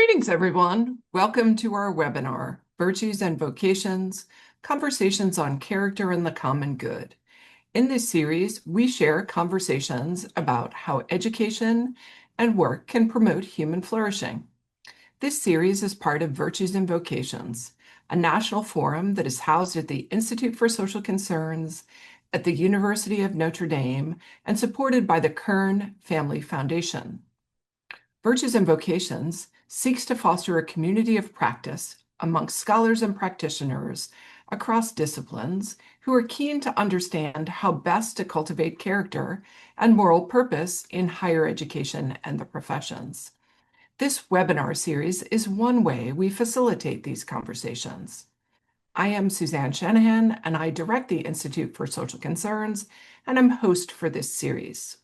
Greetings, everyone. Welcome to our webinar, Virtues and Vocations, Conversations on Character and the Common Good. In this series, we share conversations about how education and work can promote human flourishing. This series is part of Virtues and Vocations, a national forum that is housed at the Institute for Social Concerns at the University of Notre Dame and supported by the Kern Family Foundation. Virtues and Vocations seeks to foster a community of practice amongst scholars and practitioners across disciplines who are keen to understand how best to cultivate character and moral purpose in higher education and the professions. This webinar series is one way we facilitate these conversations. I am Suzanne Shanahan, and I direct the Institute for Social Concerns, and I'm host for this series.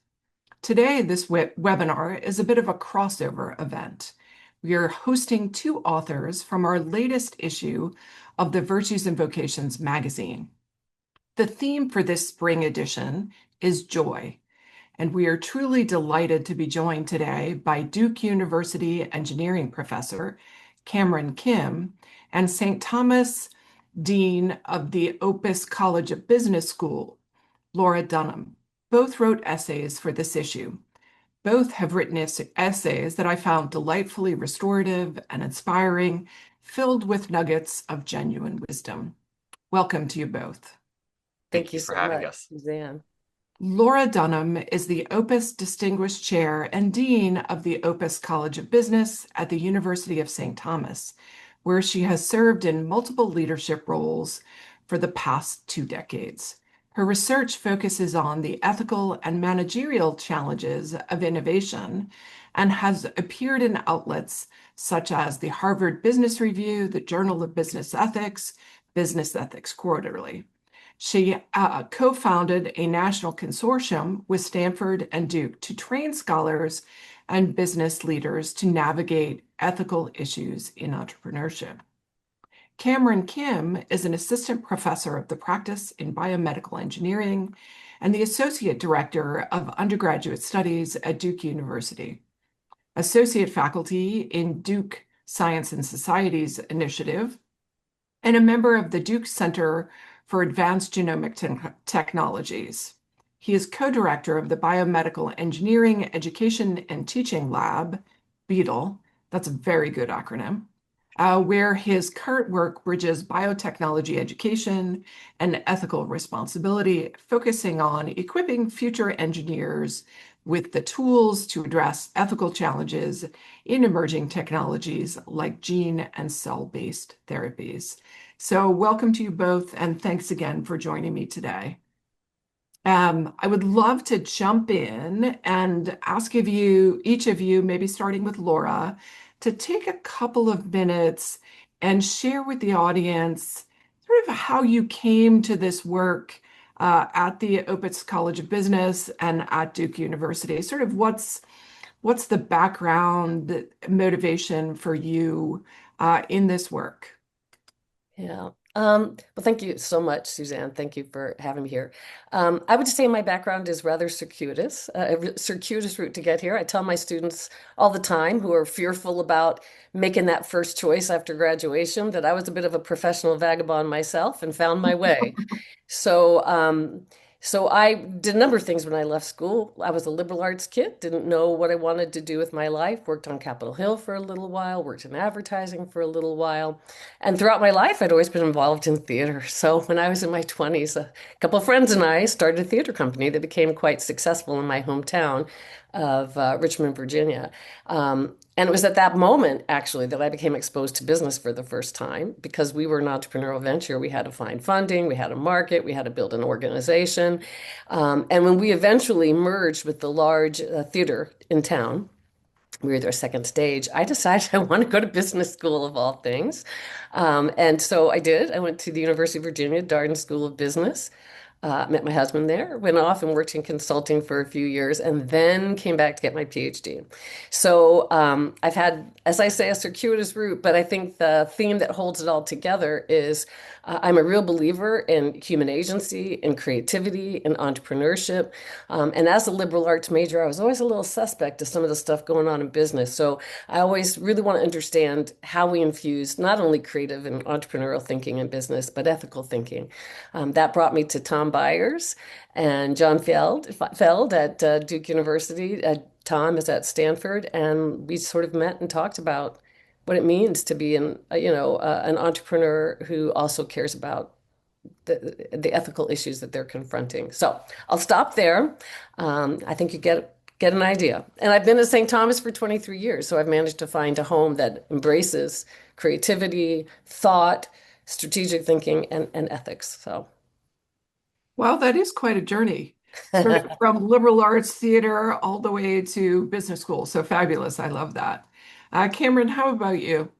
Today, this webinar is a bit of a crossover event. We are hosting two authors from our latest issue of the Virtues and Vocations magazine. The theme for this spring edition is joy, and we are truly delighted to be joined today by Duke University engineering professor Cameron Kim and St. Thomas Dean of the Opus College of Business School, Laura Dunham. Both wrote essays for this issue. Both have written essays that I found delightfully restorative and inspiring, filled with nuggets of genuine wisdom. Welcome to you both. Thank you so much, Suzanne. Laura Dunham is the Opus Distinguished Chair and Dean of the Opus College of Business at the University of St. Thomas, where she has served in multiple leadership roles for the past 2 decades. Her research focuses on the ethical and managerial challenges of innovation and has appeared in outlets such as the Harvard Business Review, the Journal of Business Ethics, Business Ethics Quarterly. She co-founded a national consortium with Stanford and Duke to train scholars and business leaders to navigate ethical issues in entrepreneurship. Cameron Kim is an assistant professor of the practice in biomedical engineering and the associate director of undergraduate studies at Duke University. Associate faculty in Duke Science and Societies Initiative and a member of the Duke Center for Advanced Genomic Technologies. He is co-director of the Biomedical Engineering Education and Teaching Lab, BEATLE, that's a very good acronym, where his current work bridges biotechnology education and ethical responsibility, focusing on equipping future engineers with the tools to address ethical challenges in emerging technologies like gene and cell-based therapies. So welcome to you both, and thanks again for joining me today. I would love to jump in and ask of you, each of you, maybe starting with Laura, to take a couple of minutes and share with the audience sort of how you came to this work at the Opus College of Business and at Duke University. Sort of what's the background motivation for you in this work? Yeah. Well, thank you so much, Suzanne. Thank you for having me here. I would say my background is rather circuitous, a circuitous route to get here. I tell my students all the time who are fearful about making that first choice after graduation that I was a bit of a professional vagabond myself and found my way. So, so I did a number of things when I left school. I was a liberal arts kid, didn't know what I wanted to do with my life, worked on Capitol Hill for a little while, worked in advertising for a little while. And throughout my life, I'd always been involved in theater. So when I was in my 20s, a couple of friends and I started a theater company that became quite successful in my hometown of Richmond, Virginia. And it was at that moment, actually, that I became exposed to business for the first time because we were an entrepreneurial venture. We had to find funding, we had to market, we had to build an organization. And when we eventually merged with the large theater in town, we were their second stage. I decided I want to go to business school of all things. And so I did. I went to the University of Virginia, Darden School of Business. Met my husband there, went off and worked in consulting for a few years, and then came back to get my PhD. So I've had, as I say, a circuitous route, but I think the theme that holds it all together is I'm a real believer in human agency, in creativity, in entrepreneurship. And as a liberal arts major, I was always a little suspect to some of the stuff going on in business. So I always really want to understand how we infuse not only creative and entrepreneurial thinking in business, but ethical thinking. That brought me to Tom Byers and John Feld at Duke University. Tom is at Stanford, and we sort of met and talked about what it means to be an entrepreneur who also cares about the ethical issues that they're confronting. So I'll stop there. I think you get an idea. And I've been at St. Thomas for 23 years, so I've managed to find a home that embraces creativity, thought, strategic thinking, and ethics. So. Well, that is quite a journey. From liberal arts theater all the way to business school. So fabulous. I love that. Cameron, how about you?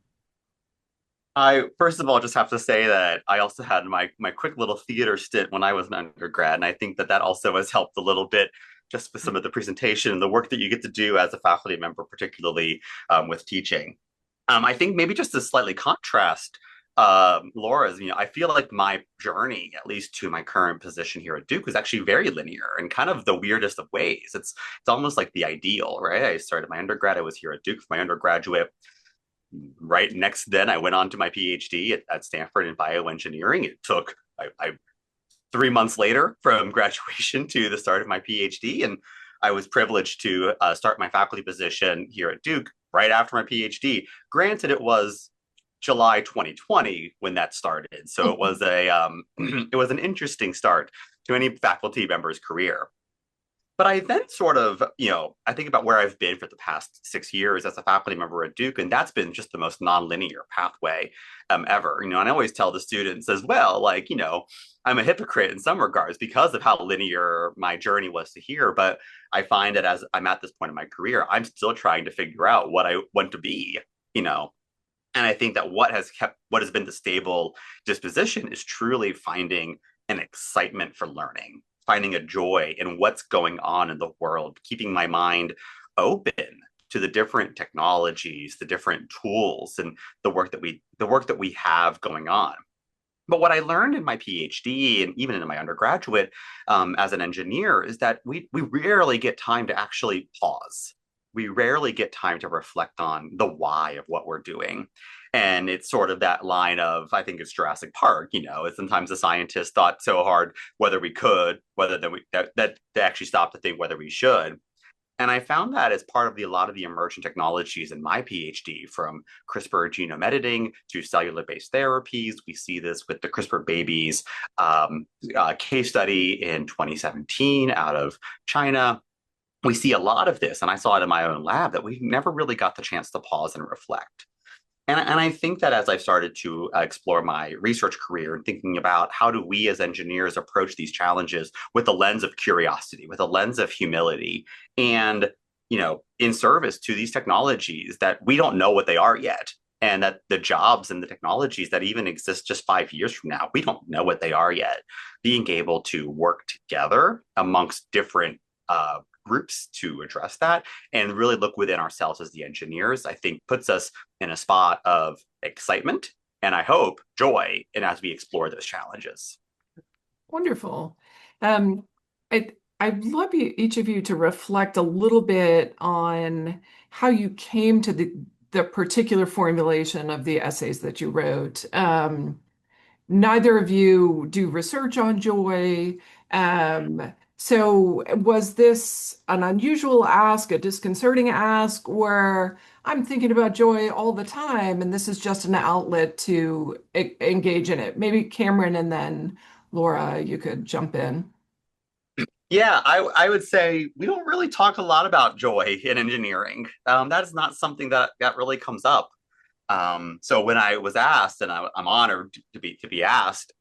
I first of all just have to say that I also had my quick little theater stint when I was an undergrad, and I think that that also has helped a little bit just with some of the presentation and the work that you get to do as a faculty member, particularly with teaching. I think maybe just to slightly contrast Laura's, I feel like my journey, at least to my current position here at Duke, was actually very linear and kind of the weirdest of ways. It's almost like the ideal, right? I started my undergrad, I was here at Duke for my undergraduate. Right next, then I went on to my PhD at Stanford in bioengineering. It took 3 months later from graduation to the start of my PhD, and I was privileged to start my faculty position here at Duke right after my PhD. Granted, it was July 2020 when that started, so it was a it was an interesting start to any faculty member's career. But I then sort of, I think about where I've been for the past 6 years as a faculty member at Duke, and that's been just the most nonlinear pathway ever. And I always tell the students as well, like, I'm a hypocrite in some regards because of how linear my journey was to here. But I find that as I'm at this point in my career, I'm still trying to figure out what I want to be, you know. And I think that what has been the stable disposition is truly finding an excitement for learning, finding a joy in what's going on in the world, keeping my mind open to the different technologies, the different tools, and the work that we have going on. But what I learned in my PhD and even in my undergraduate as an engineer is that we rarely get time to actually pause. We rarely get time to reflect on the why of what we're doing. And it's sort of that line of, I think it's Jurassic Park, sometimes the scientists thought so hard whether we could, whether that they actually stopped to think whether we should. And I found that as part of a lot of the emerging technologies in my PhD, from CRISPR genome editing to cellular-based therapies. We see this with the CRISPR babies case study in 2017 out of China. We see a lot of this, and I saw it in my own lab, that we never really got the chance to pause and reflect. And I think that as I've started to explore my research career and thinking about how do we as engineers approach these challenges with a lens of curiosity, with a lens of humility, and in service to these technologies that we don't know what they are yet, and that the jobs and the technologies that even exist just 5 years from now, we don't know what they are yet. Being able to work together amongst different groups to address that and really look within ourselves as the engineers, I think puts us in a spot of excitement and I hope joy and as we explore those challenges. Wonderful. Um, I'd love each of you to reflect a little bit on how you came to the particular formulation of the essays that you wrote. Neither of you do research on joy. So was this an unusual ask, a disconcerting ask, or I'm thinking about joy all the time and this is just an outlet to engage in it? Maybe Cameron and then Laura, you could jump in. Yeah, I would say we don't really talk a lot about joy in engineering. That is not something that really comes up. So when I was asked, and I'm honored to be asked,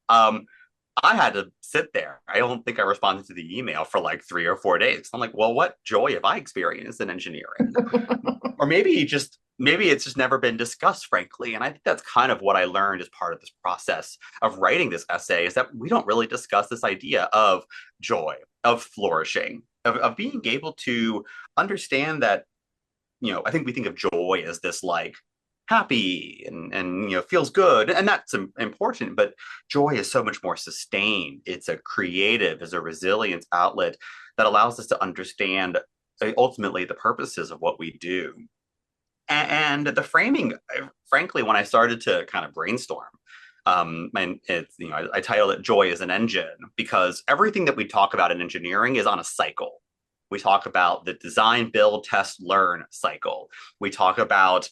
I had to sit there. I don't think I responded to the email for like 3 or 4 days. I'm like, well, what joy have I experienced in engineering? Or maybe just maybe it's just never been discussed, frankly. And I think that's kind of what I learned as part of this process of writing this essay is that we don't really discuss this idea of joy, of flourishing, of being able to understand that, I think we think of joy as this like happy and feels good. And that's important, but joy is so much more sustained. It's a creative, is a resilience outlet that allows us to understand ultimately the purposes of what we do. And the framing, frankly, when I started to kind of brainstorm, and it's, I titled it Joy is an Engine because everything that we talk about in engineering is on a cycle. We talk about the design, build, test, learn cycle. We talk about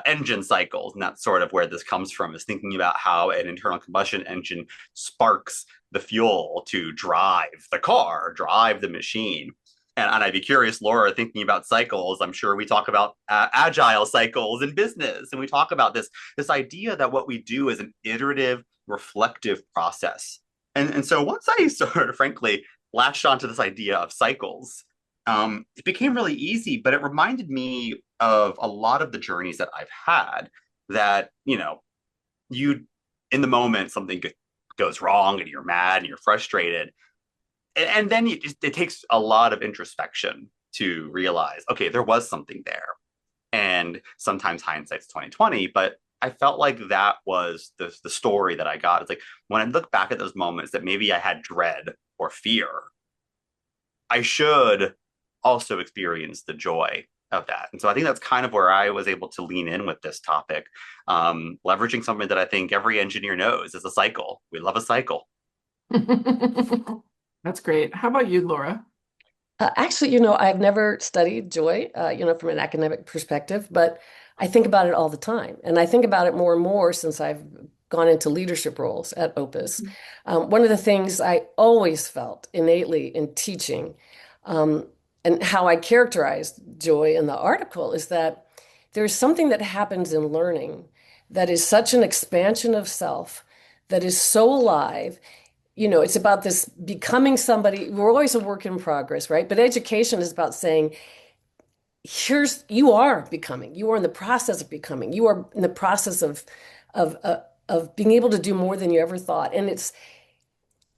engine cycles, and that's sort of where this comes from, is thinking about how an internal combustion engine sparks the fuel to drive the car, drive the machine. And I'd be curious, Laura, thinking about cycles, I'm sure we talk about agile cycles in business. And we talk about this idea that what we do is an iterative, reflective process. And so once I sort of, frankly, latched onto this idea of cycles, it became really easy, but it reminded me of a lot of the journeys that I've had that, you, in the moment, something goes wrong and you're mad and you're frustrated and then it takes a lot of introspection to realize, okay, there was something there. And sometimes hindsight's 2020, but I felt like that was the story that I got. It's like when I look back at those moments that maybe I had dread or fear, I should also experience the joy of that. And so I think that's kind of where I was able to lean in with this topic, leveraging something that I think every engineer knows is a cycle. We love a cycle. That's great. How about you, Laura? Actually, I've never studied joy, from an academic perspective, but I think about it all the time. And I think about it more and more since I've gone into leadership roles at Opus. One of the things I always felt innately in teaching, um, and how I characterized joy in the article is that there's something that happens in learning that is such an expansion of self, that is so alive. It's about this becoming somebody. We're always a work in progress, right? But education is about saying, you are becoming, you are in the process of becoming, you are in the process of, uh, of being able to do more than you ever thought. And it's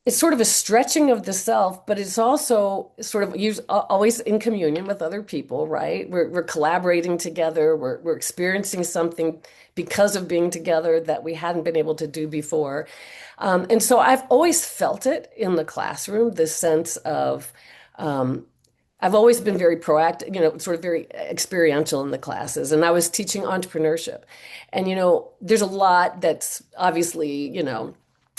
sort of a stretching of the self, but it's also sort of always in communion with other people, right? We're collaborating together. We're experiencing something because of being together that we hadn't been able to do before. And so I've always felt it in the classroom, this sense of, I've always been very proactive, sort of very experiential in the classes. And I was teaching entrepreneurship. And, there's a lot that's obviously,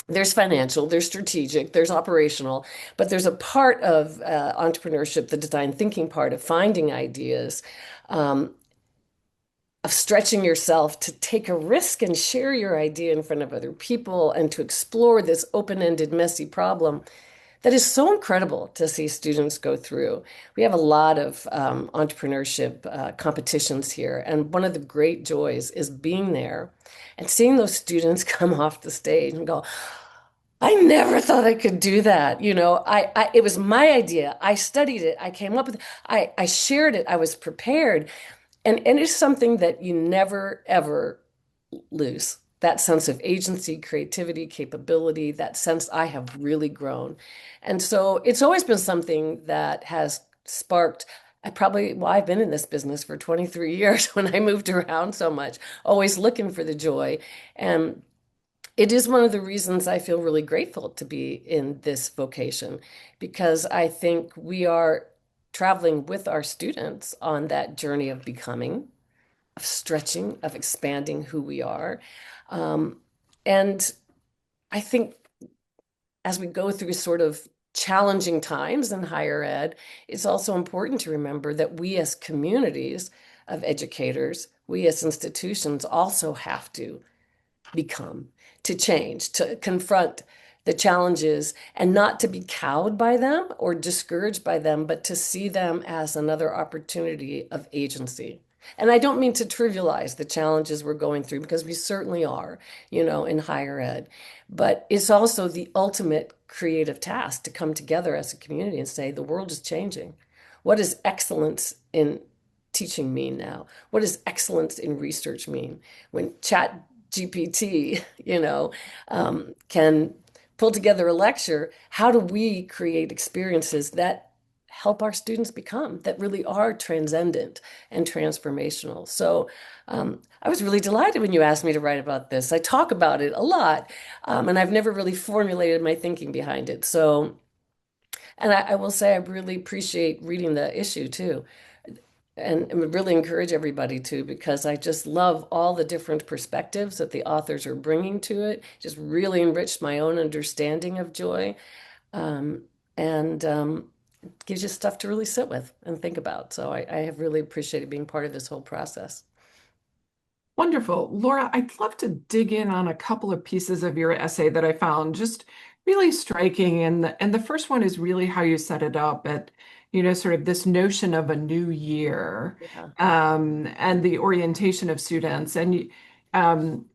there's financial, there's strategic, there's operational, but there's a part of entrepreneurship, the design thinking part of finding ideas, um, of stretching yourself to take a risk and share your idea in front of other people and to explore this open-ended, messy problem that is so incredible to see students go through. We have a lot of entrepreneurship competitions here, and one of the great joys is being there and seeing those students come off the stage and go, I never thought I could do that. It was my idea. I studied it. I came up with it. I shared it. I was prepared. And it's something that you never, ever lose. That sense of agency, creativity, capability, that sense I have really grown. And so it's always been something that has sparked. I've been in this business for 23 years when I moved around so much, always looking for the joy. And it is one of the reasons I feel really grateful to be in this vocation because I think we are traveling with our students on that journey of becoming, of stretching, of expanding who we are. Um, and I think as we go through sort of challenging times in higher ed, it's also important to remember that we as communities of educators, we as institutions also have to become, to change, to confront the challenges and not to be cowed by them or discouraged by them, but to see them as another opportunity of agency. And I don't mean to trivialize the challenges we're going through because we certainly are, in higher ed. But it's also the ultimate creative task to come together as a community and say, the world is changing. What is excellence in teaching mean now? What does excellence in research mean? When Chat GPT, can pull together a lecture, how do we create experiences that help our students become, that really are transcendent and transformational? So I was really delighted when you asked me to write about this. I talk about it a lot, and I've never really formulated my thinking behind it. So, and I will say I really appreciate reading the issue too, and would really encourage everybody to, because I just love all the different perspectives that the authors are bringing to it. Just really enriched my own understanding of joy, um, and gives you stuff to really sit with and think about. So I have really appreciated being part of this whole process. Wonderful. Laura, I'd love to dig in on a couple of pieces of your essay that I found just really striking. And the first one is really how you set it up at, sort of this notion of a new year, Yeah, and the orientation of students. And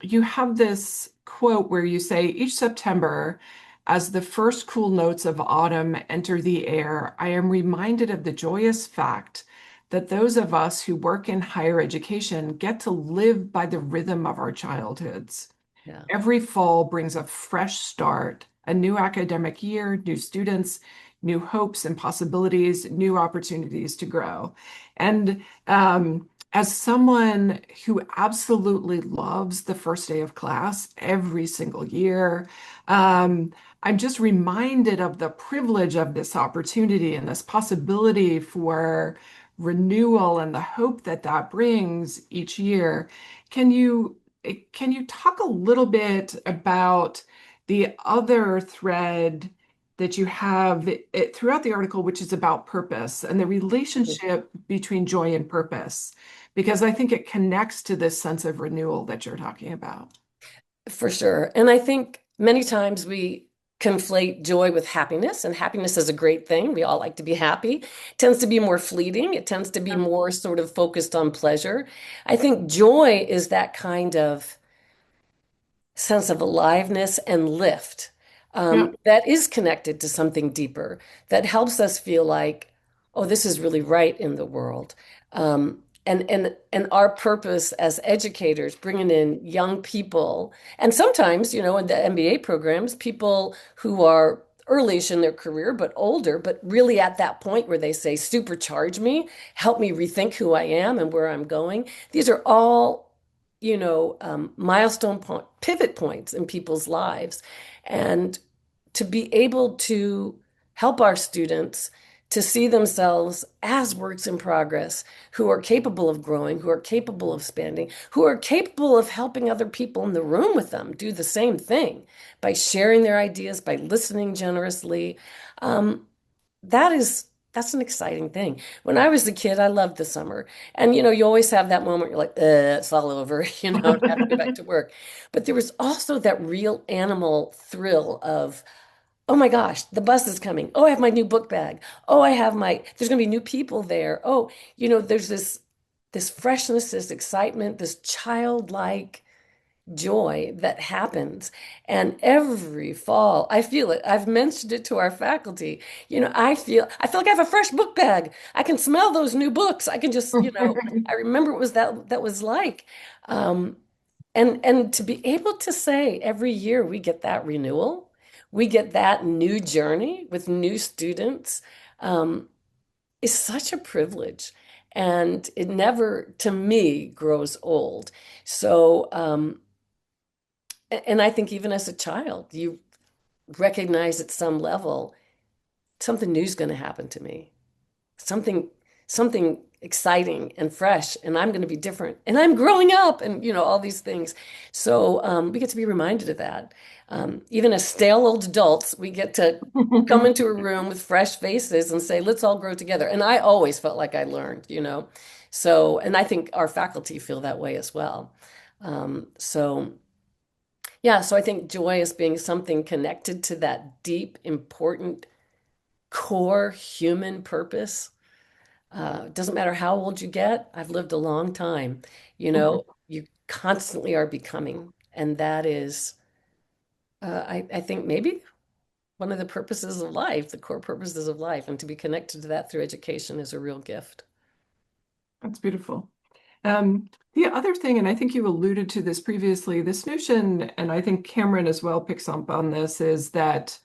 you have this quote where you say, each September, as the first cool notes of autumn enter the air, I am reminded of the joyous fact that those of us who work in higher education get to live by the rhythm of our childhoods. yeah, Every fall brings a fresh start, a new academic year, new students, new hopes and possibilities, new opportunities to grow. And as someone who absolutely loves the first day of class every single year, I'm just reminded of the privilege of this opportunity and this possibility for renewal and the hope that that brings each year. Can you can you talk a little bit about the other thread that you have throughout the article, which is about purpose and the relationship between joy and purpose? Because I think it connects to this sense of renewal that you're talking about. for sure. And I think many times we conflate joy with happiness, and happiness is a great thing. We all like to be happy. It tends to be more fleeting. It tends to be more sort of focused on pleasure. I think joy is that kind of sense of aliveness and lift, Yeah. that is connected to something deeper, that helps us feel like, oh, this is really right in the world. And our purpose as educators, bringing in young people, and sometimes, in the MBA programs, people who are early-ish in their career, but older, but really at that point where they say, supercharge me, help me rethink who I am and where I'm going. These are all milestone pivot points in people's lives. And to be able to help our students to see themselves as works in progress who are capable of growing, who are capable of expanding, who are capable of helping other people in the room with them do the same thing by sharing their ideas, by listening generously. Um, that's an exciting thing. When I was a kid, I loved the summer. And you always have that moment you're like, it's all over, I have to go back to work. But there was also that real animal thrill of, oh my gosh, the bus is coming. Oh, I have my new book bag. Oh, there's gonna be new people there. Oh, there's this freshness, this excitement, this childlike joy that happens. And every fall, I feel it. I've mentioned it to our faculty. I feel like I have a fresh book bag. I can smell those new books. I can just, I remember what was that was like. Um, and to be able to say every year we get that renewal, we get that new journey with new students, is such a privilege. And it never, to me, grows old. So, and I think even as a child, you recognize at some level something new is going to happen to me, something something exciting and fresh, and I'm going to be different, and I'm growing up, and all these things. So we get to be reminded of that. Even as stale old adults, we get to come into a room with fresh faces and say, "Let's all grow together." And I always felt like I learned. So, and I think our faculty feel that way as well. So. Yeah, so I think joy is being something connected to that deep, important, core human purpose. Doesn't matter how old you get. I've lived a long time. You constantly are becoming, and that is, I think maybe one of the purposes of life, the core purposes of life, and to be connected to that through education is a real gift. That's beautiful. The other thing, and I think you alluded to this previously, this notion, and I think Cameron as well picks up on this, is that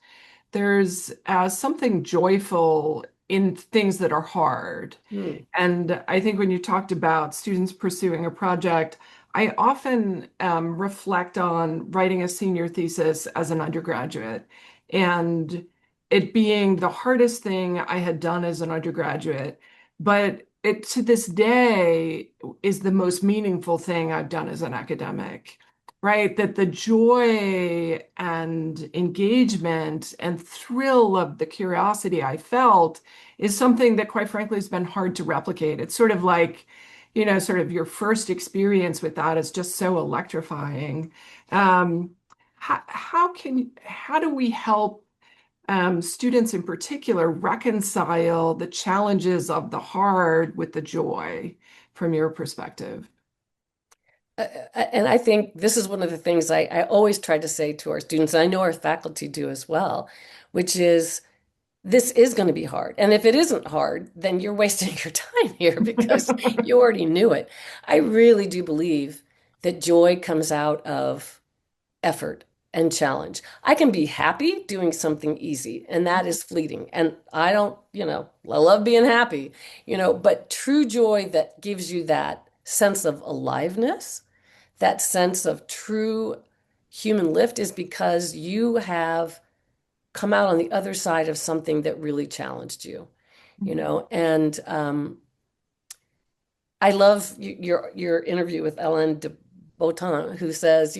there's something joyful in things that are hard. Hmm. And I think when you talked about students pursuing a project, I often reflect on writing a senior thesis as an undergraduate and it being the hardest thing I had done as an undergraduate. But it to this day is the most meaningful thing I've done as an academic, right? That the joy and engagement and thrill of the curiosity I felt is something that, quite frankly, has been hard to replicate. It's sort of like, sort of your first experience with that is just so electrifying. Um, how do we help students in particular reconcile the challenges of the hard with the joy from your perspective? And I think this is one of the things I always try to say to our students, and I know our faculty do as well, which is this is going to be hard. And if it isn't hard, then you're wasting your time here because you already knew it. I really do believe that joy comes out of effort and challenge. I can be happy doing something easy, and that is fleeting. And I don't, I love being happy, but true joy that gives you that sense of aliveness, that sense of true human lift is because you have come out on the other side of something that really challenged you, and I love your interview with Ellen de Botton, who says,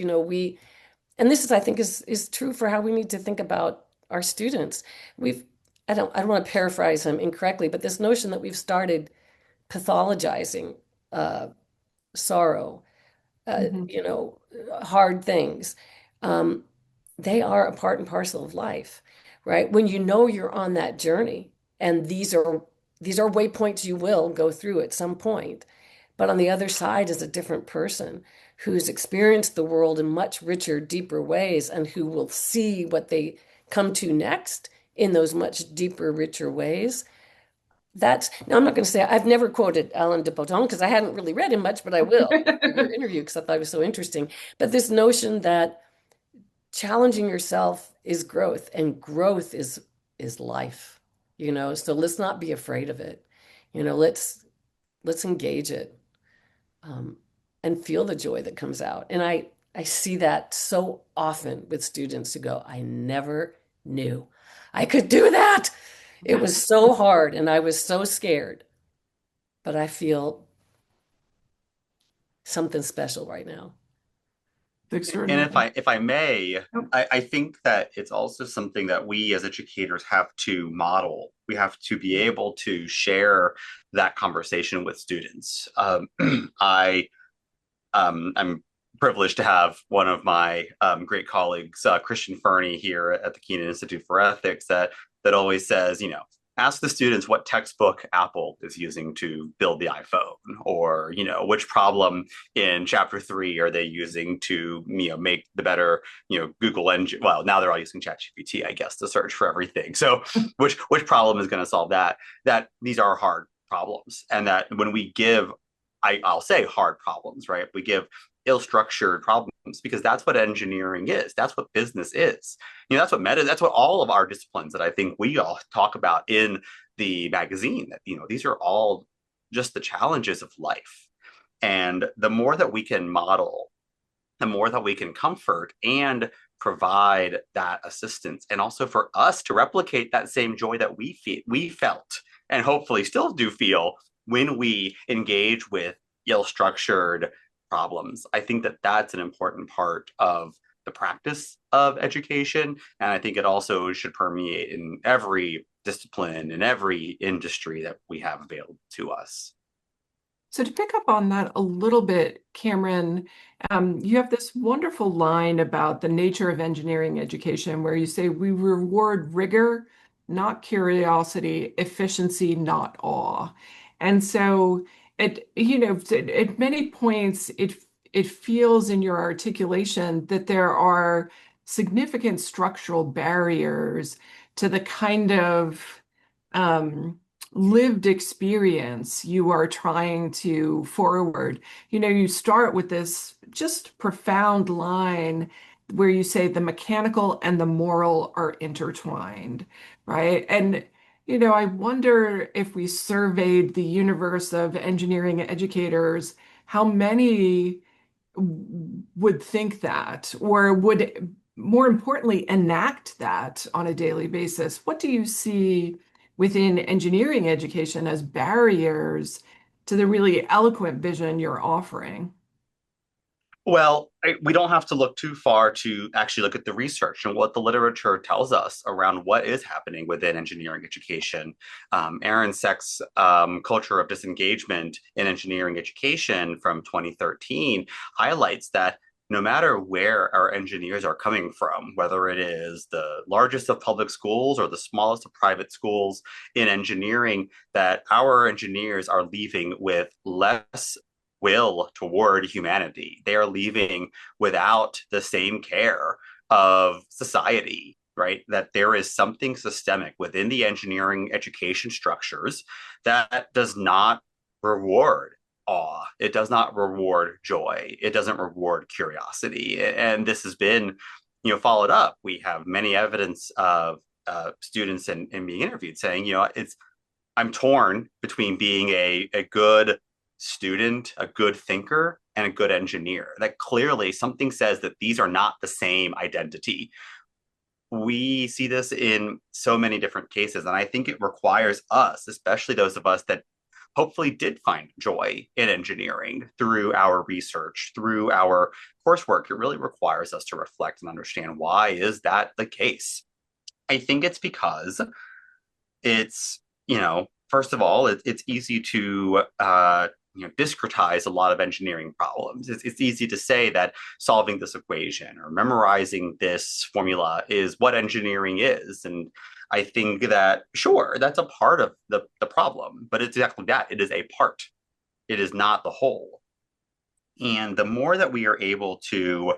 and this is, I think, is true for how we need to think about our students. We've, I don't want to paraphrase him incorrectly, but this notion that we've started pathologizing uh, sorrow, uh, Mhm. you know, hard things. Um, they are a part and parcel of life, right? When you know you're on that journey, and these are waypoints you will go through at some point, but on the other side is a different person who's experienced the world in much richer, deeper ways, and who will see what they come to next in those much deeper, richer ways. That's now I'm not going to say I've never quoted Alain de Botton because I hadn't really read him much, but I will after your interview because I thought it was so interesting. But this notion that challenging yourself is growth, and growth is life, So let's not be afraid of it. Let's engage it, um, and feel the joy that comes out. And I see that so often with students who go, I never knew I could do that. It was so hard and I was so scared, but I feel something special right now. It's And extraordinary. if I may, Oh, I think that it's also something that we as educators have to model. We have to be able to share that conversation with students. I'm privileged to have one of my great colleagues, Christian Fernie, here at the Keenan Institute for Ethics, that always says, ask the students what textbook Apple is using to build the iPhone, or which problem in chapter 3 are they using to make the better Google engine. Well, now they're all using ChatGPT, I guess, to search for everything. So which problem is going to solve that? That these are hard problems, and that when we give I'll say hard problems, right? We give ill-structured problems because that's what engineering is. That's what business is. That's what that's what all of our disciplines that I think we all talk about in the magazine. That these are all just the challenges of life. And the more that we can model, the more that we can comfort and provide that assistance, and also for us to replicate that same joy that we felt, and hopefully still do feel when we engage with ill-structured problems. I think that that's an important part of the practice of education, and I think it also should permeate in every discipline in every industry that we have available to us. so to pick up on that a little bit, Cameron, you have this wonderful line about the nature of engineering education where you say we reward rigor, not curiosity, efficiency, not awe. And so at many points it feels in your articulation that there are significant structural barriers to the kind of um, lived experience you are trying to forward. You start with this just profound line where you say the mechanical and the moral are intertwined, right? And I wonder if we surveyed the universe of engineering educators, how many would think that, or would, more importantly, enact that on a daily basis. What do you see within engineering education as barriers to the really eloquent vision you're offering? Well, we don't have to look too far to actually look at the research and what the literature tells us around what is happening within engineering education. Aaron Seck's Culture of Disengagement in Engineering Education from 2013 highlights that no matter where our engineers are coming from, whether it is the largest of public schools or the smallest of private schools in engineering, that our engineers are leaving with less will toward humanity. They are leaving without the same care of society, right? That there is something systemic within the engineering education structures that does not reward awe. It does not reward joy. It doesn't reward curiosity. And this has been, followed up. We have many evidence of students and being interviewed saying, I'm torn between being a good student, a good thinker, and a good engineer. That clearly something says that these are not the same identity. We see this in so many different cases, and I think it requires us, especially those of us that hopefully did find joy in engineering through our research, through our coursework. It really requires us to reflect and understand, why is that the case? I think it's because it's, first of all, it's easy to discretize a lot of engineering problems. It's easy to say that solving this equation or memorizing this formula is what engineering is. And I think that, sure, that's a part of the problem, but it's exactly that. It is a part, it is not the whole. And the more that we are able to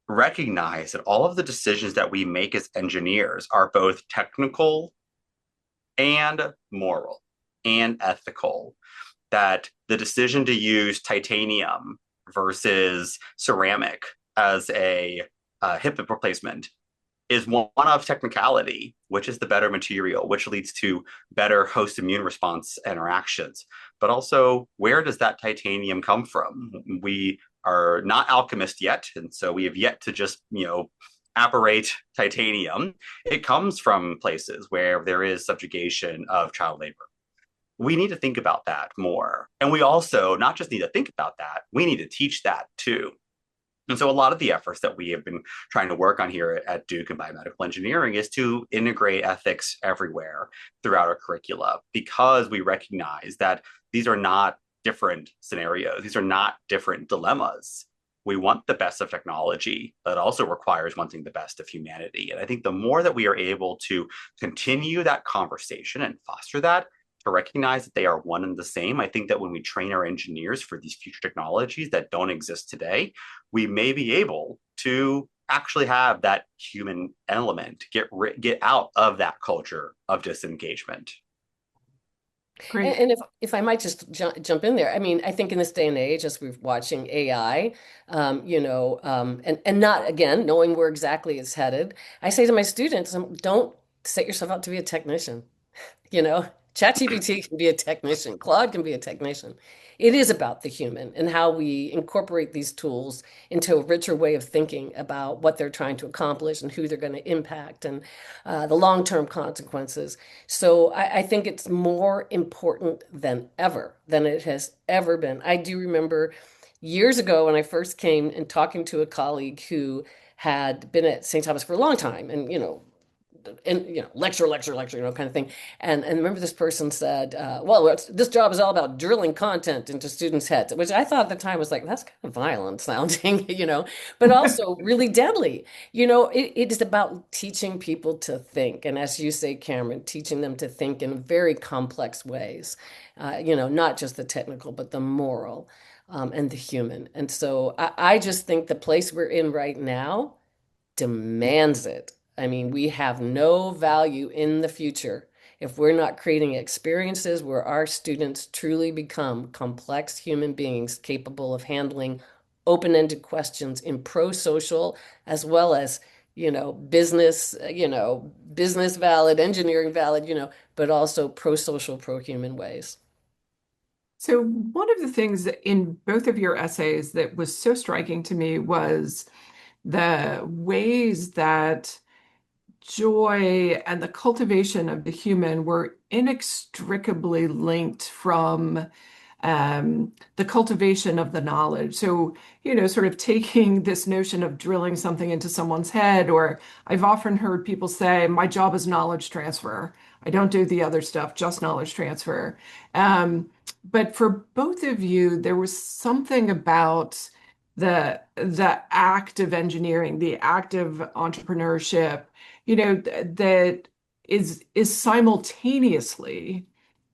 recognize that all of the decisions that we make as engineers are both technical and moral and ethical, that the decision to use titanium versus ceramic as a hip replacement is one of technicality, which is the better material, which leads to better host immune response interactions. But also, where does that titanium come from? We are not alchemists yet, and so we have yet to just, apparate titanium. It comes from places where there is subjugation of child labor. We need to think about that more. And we also not just need to think about that, we need to teach that too. And so a lot of the efforts that we have been trying to work on here at Duke and biomedical engineering is to integrate ethics everywhere throughout our curricula, because we recognize that these are not different scenarios. These are not different dilemmas. We want the best of technology, that also requires wanting the best of humanity. And I think the more that we are able to continue that conversation and foster that, to recognize that they are one and the same, I think that when we train our engineers for these future technologies that don't exist today, we may be able to actually have that human element, get out of that culture of disengagement. Great. And if I might just jump in there, I mean, I think in this day and age, as we're watching AI, and not again knowing where exactly it's headed, I say to my students, don't set yourself out to be a technician. You know, ChatGPT can be a technician, Claude can be a technician. It is about the human and how we incorporate these tools into a richer way of thinking about what they're trying to accomplish and who they're going to impact and the long-term consequences. So I think it's more important than ever, than it has ever been. I do remember years ago when I first came and talking to a colleague who had been at St. Thomas for a long time and, lecture, kind of thing. And remember this person said, well, this job is all about drilling content into students' heads, which I thought at the time was like, that's kind of violent sounding, but also really deadly. It is about teaching people to think. And as you say, Cameron, teaching them to think in very complex ways, not just the technical, but the moral, and the human. And so I just think the place we're in right now demands it. I mean, we have no value in the future if we're not creating experiences where our students truly become complex human beings capable of handling open-ended questions in pro-social as well as, business valid, engineering valid, but also pro-social, pro-human ways. So, one of the things in both of your essays that was so striking to me was the ways that joy and the cultivation of the human were inextricably linked from the cultivation of the knowledge. So, sort of taking this notion of drilling something into someone's head, or I've often heard people say, my job is knowledge transfer. I don't do the other stuff, just knowledge transfer. But for both of you, there was something about the act of engineering, the act of entrepreneurship, that is simultaneously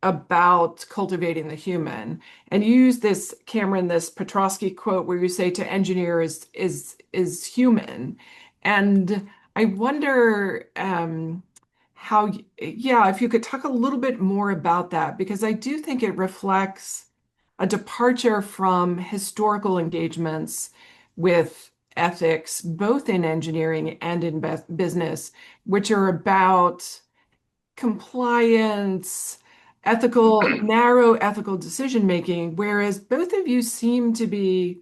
about cultivating the human. And you use this, Cameron, this Petrosky quote where you say to engineer is human. And I wonder how, yeah, if you could talk a little bit more about that, because I do think it reflects a departure from historical engagements with ethics, both in engineering and in business, which are about compliance, narrow ethical decision making, whereas both of you seem to be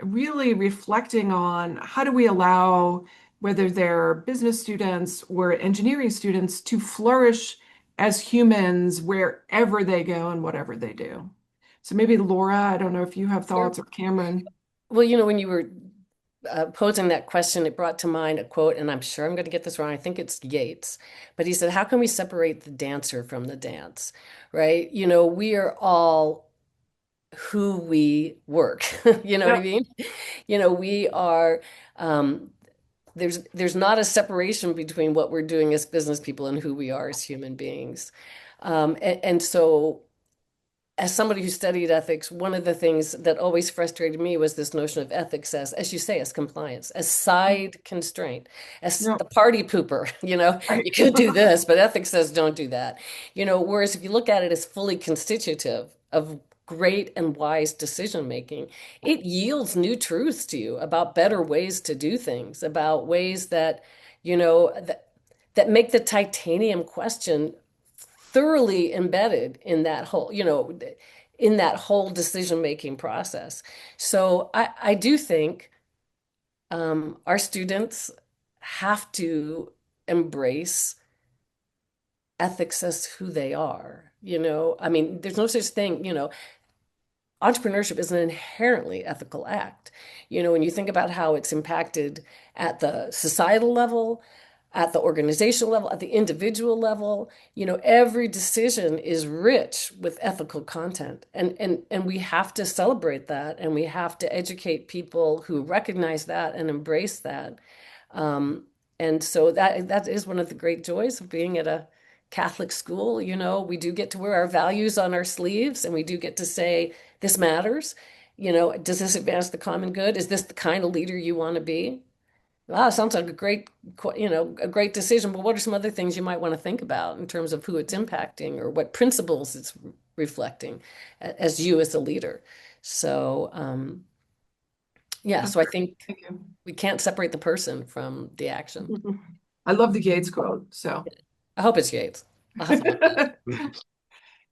really reflecting on how do we allow, whether they're business students or engineering students, to flourish as humans wherever they go and whatever they do. So maybe Laura, I don't know if you have Sure. thoughts, or Cameron. Well, when you were posing that question, it brought to mind a quote, and I'm sure I'm going to get this wrong. I think it's Yeats, but he said, "How can we separate the dancer from the dance?" Right? We are all who we work. You know what I Yep. mean? We are. Um, there's not a separation between what we're doing as business people and who we are as human beings. And so as somebody who studied ethics, one of the things that always frustrated me was this notion of ethics as you say, as compliance, as side constraint, as the Yep. party pooper. Right. You could do this, but ethics says don't do that. Whereas if you look at it as fully constitutive of great and wise decision making, it yields new truths to you about better ways to do things, about ways that, that make the titanium question thoroughly embedded in that whole decision-making process. So I do think our students have to embrace ethics as who they are. I mean, there's no such thing, entrepreneurship is an inherently ethical act. When you think about how it's impacted at the societal level, at the organizational level, at the individual level, every decision is rich with ethical content. And we have to celebrate that, and we have to educate people who recognize that and embrace that. Um, and so that is one of the great joys of being at a Catholic school. We do get to wear our values on our sleeves, and we do get to say, this matters. Does this advance the common good? Is this the kind of leader you want to be? Wow, sounds like a great decision, but what are some other things you might want to think about in terms of who it's impacting or what principles it's reflecting as you as a leader? So, yeah, That's so I great. think Thank you. we can't separate the person from the action. I love the Gates quote. So, I hope it's Yates. I'll have to look that up.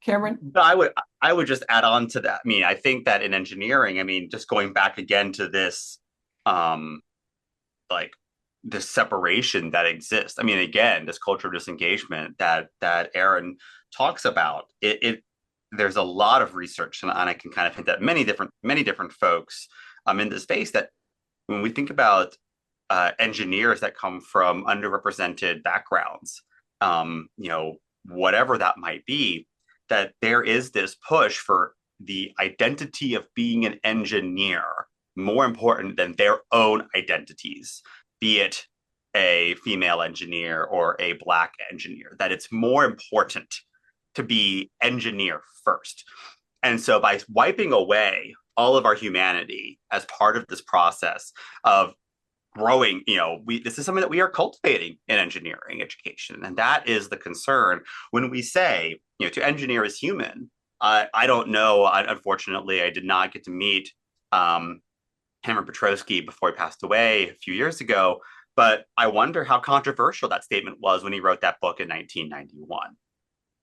Cameron? But I would just add on to that. I mean, I think that in engineering, I mean, just going back again to this, um, like this separation that exists. I mean, again, this culture of disengagement that Aaron talks about. It there's a lot of research, and I can kind of hint at many different folks in the space that when we think about engineers that come from underrepresented backgrounds, whatever that might be, that there is this push for the identity of being an engineer more important than their own identities, be it a female engineer or a Black engineer, that it's more important to be engineer first. And so by wiping away all of our humanity as part of this process of growing, this is something that we are cultivating in engineering education. And that is the concern when we say, to engineer is human. I don't know. Unfortunately, I did not get to meet Cameron Petrosky before he passed away a few years ago. But I wonder how controversial that statement was when he wrote that book in 1991,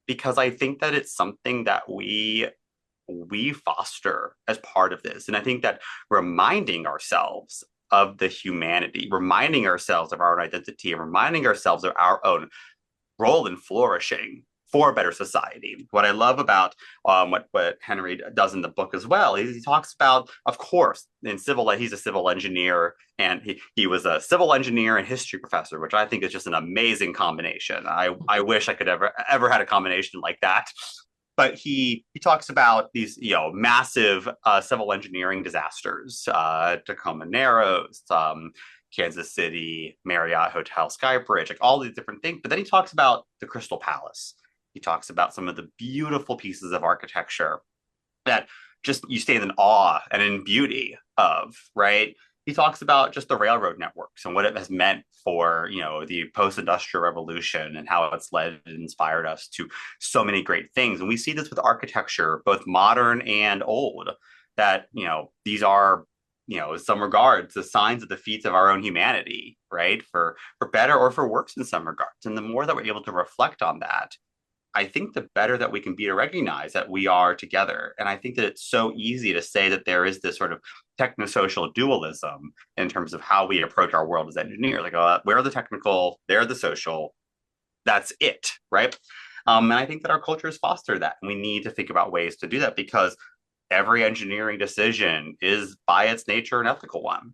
because I think that it's something that we foster as part of this. And I think that reminding ourselves of the humanity, reminding ourselves of our own identity, and reminding ourselves of our own role in flourishing for a better society. What I love about what Henry does in the book as well is he talks about, of course, he's a civil engineer, and he was a civil engineer and history professor, which I think is just an amazing combination. I wish I could ever had a combination like that. But he talks about these massive civil engineering disasters, Tacoma Narrows, Kansas City, Marriott Hotel Skybridge, like all these different things. But then he talks about the Crystal Palace. He talks about some of the beautiful pieces of architecture that just you stand in awe and in beauty of, right? He talks about just the railroad networks and what it has meant for, the post-industrial revolution and how it's led and inspired us to so many great things. And we see this with architecture, both modern and old, that, these are, in some regards, the signs of the feats of our own humanity, right? For better or for worse in some regards. And the more that we're able to reflect on that, I think the better that we can be to recognize that we are together. And I think that it's so easy to say that there is this sort of technosocial dualism in terms of how we approach our world as engineers. Like, we're the technical, they're the social, that's it, right? And I think that our cultures foster that. And we need to think about ways to do that, because every engineering decision is by its nature an ethical one.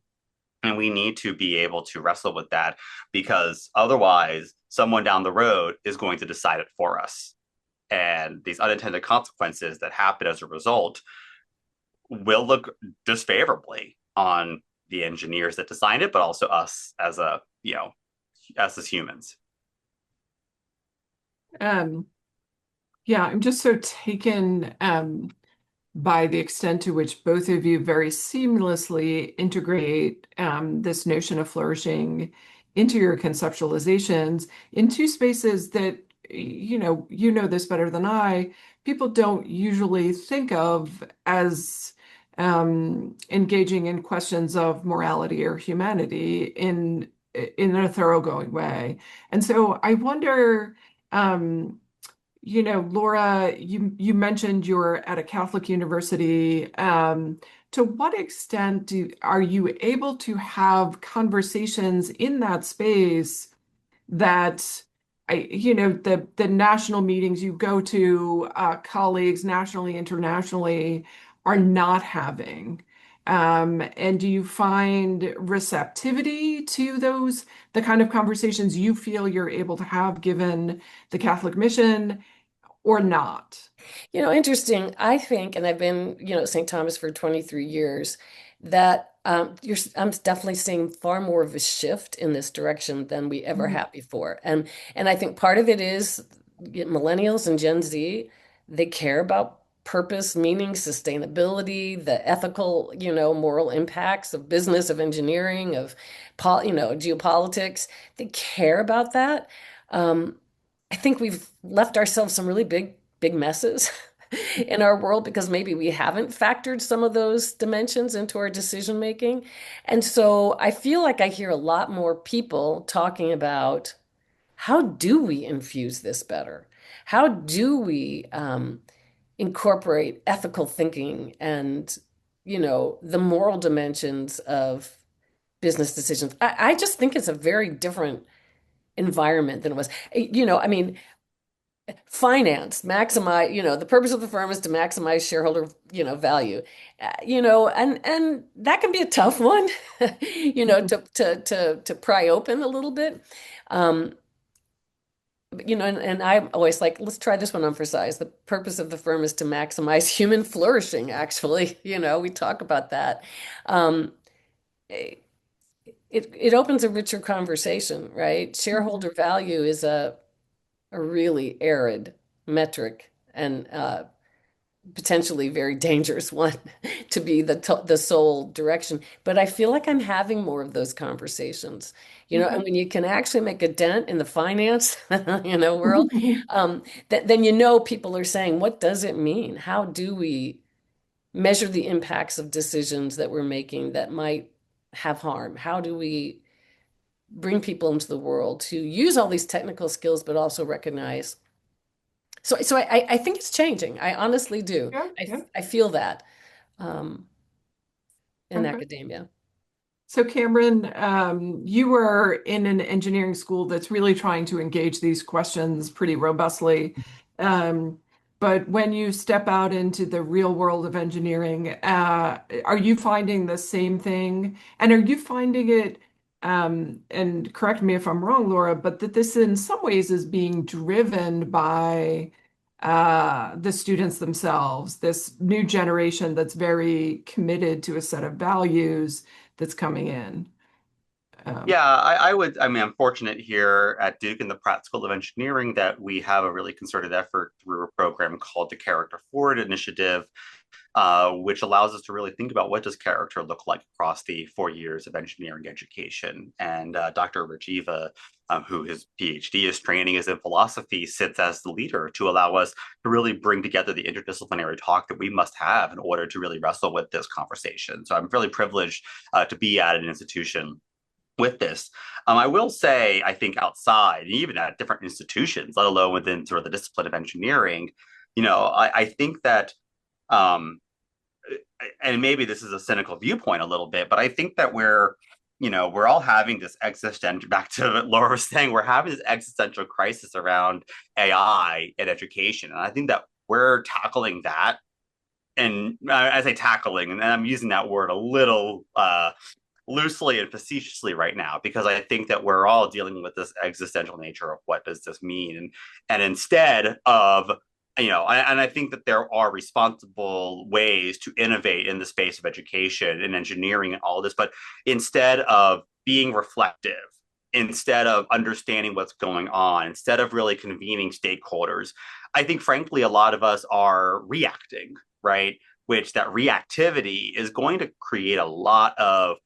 And we need to be able to wrestle with that, because otherwise, someone down the road is going to decide it for us. And these unintended consequences that happen as a result will look disfavorably on the engineers that designed it, but also us as us as humans. Um, yeah, I'm just so taken by the extent to which both of you very seamlessly integrate this notion of flourishing into your conceptualizations in two spaces that, you know this better than I, people don't usually think of as engaging in questions of morality or humanity in a thoroughgoing way. And so I wonder, Laura, you mentioned you're at a Catholic university. To what extent are you able to have conversations in that space that the national meetings you go to, colleagues nationally, internationally, are not having? And do you find receptivity to the kind of conversations you feel you're able to have given the Catholic mission, or not? Interesting. I think, and I've been, at St. Thomas for 23 years, that I'm definitely seeing far more of a shift in this direction than we ever Mhm. have before. And I think part of it is millennials and Gen Z, they care about purpose, meaning, sustainability, the ethical, moral impacts of business, of engineering, of geopolitics. They care about that. Um, I think we've left ourselves some really big messes in our world because maybe we haven't factored some of those dimensions into our decision making. And so I feel like I hear a lot more people talking about how do we infuse this better? How do we incorporate ethical thinking and, the moral dimensions of business decisions? I just think it's a very different environment than it was. I mean, finance maximize, the purpose of the firm is to maximize shareholder, value, and that can be a tough one, to pry open a little bit. um and I'm always like, let's try this one on for size. The purpose of the firm is to maximize human flourishing, actually. We talk about that. um it it opens a richer conversation, right? Shareholder value is a really arid metric, and potentially very dangerous one to be the sole direction. But I feel like I'm having more of those conversations, and Okay. when you can actually make a dent in the finance, world, then people are saying, what does it mean? How do we measure the impacts of decisions that we're making that might have harm? How do we bring people into the world to use all these technical skills, but also recognize. So I think it's changing. I honestly do. Yeah, I, yeah. I feel that um, in Okay. academia. So, Cameron, you were in an engineering school that's really trying to engage these questions pretty robustly. Um, but when you step out into the real world of engineering, are you finding the same thing? And are you finding it, and correct me if I'm wrong, Laura, but that this in some ways is being driven by the students themselves, this new generation that's very committed to a set of values that's coming in. Um, Yeah, I mean, I'm fortunate here at Duke in the Pratt School of Engineering that we have a really concerted effort through a program called the Character Forward Initiative, which allows us to really think about what does character look like across the 4 years of engineering education. And Dr. Rajiva, who his PhD is training is in philosophy, sits as the leader to allow us to really bring together the interdisciplinary talk that we must have in order to really wrestle with this conversation. So I'm really privileged to be at an institution with this. I will say, I think outside, even at different institutions, let alone within sort of the discipline of engineering, I think that um, and maybe this is a cynical viewpoint a little bit, but I think that we're all having this existential, back to what Laura was saying, we're having this existential crisis around AI in education. And I think that we're tackling that. And I say tackling, and I'm using that word a little loosely and facetiously right now because I think that we're all dealing with this existential nature of what does this mean, and instead of and I think that there are responsible ways to innovate in the space of education and engineering and all this, but instead of being reflective, instead of understanding what's going on, instead of really convening stakeholders, I think frankly a lot of us are reacting, right? Which that reactivity is going to create a lot of